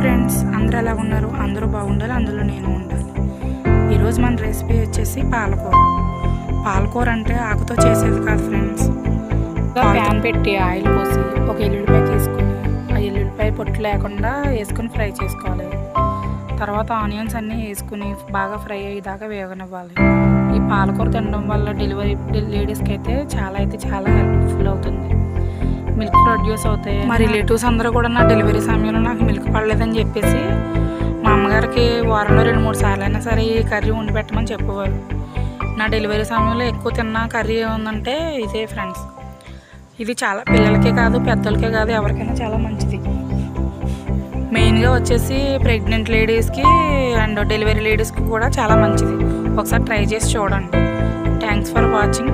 Friends, అందరూ ఎలా ఉన్నారు? అందరూ బాగుండాలి, అందులో నేను ఉండాలి. ఈరోజు మన రెసిపీ వచ్చేసి పాలకూర అంటే ఆకుతో చేసేది కాదు ఫ్రెండ్స్. ప్యాన్ పెట్టి ఆయిల్ పోసి ఒక ఎల్లుల్లిపాయ తీసుకుని ఆ ఎల్లుల్లిపాయ పొట్టు లేకుండా వేసుకుని ఫ్రై చేసుకోవాలి. తర్వాత ఆనియన్స్ అన్నీ వేసుకుని బాగా ఫ్రై అయ్యేదాకా వేగనివ్వాలి. ఈ పాలకూర తినడం వల్ల డెలివరీ లేడీస్కి అయితే చాలా హెల్ప్ఫుల్ అవుతుంది. మిల్క్ ప్రొడ్యూస్ అవుతాయి. మా రిలేటివ్స్ అందరూ కూడా నా డెలివరీ సమయంలో నాకు మిల్క్ పడలేదని చెప్పేసి మా అమ్మగారికి వారంలో 2-3 సార్లు అయినా సరే ఈ కర్రీ వండి పెట్టమని చెప్పేవారు. నా డెలివరీ సమయంలో ఎక్కువ తిన్న కర్రీ ఏముందంటే ఇదే ఫ్రెండ్స్. ఇది చాలా పిల్లలకే కాదు, పెద్దలకే కాదు, ఎవరికైనా చాలా మంచిది. మెయిన్గా వచ్చేసి ప్రెగ్నెంట్ లేడీస్కి అండ్ డెలివరీ లేడీస్కి కూడా చాలా మంచిది. ఒకసారి ట్రై చేసి చూడండి. Thanks for watching.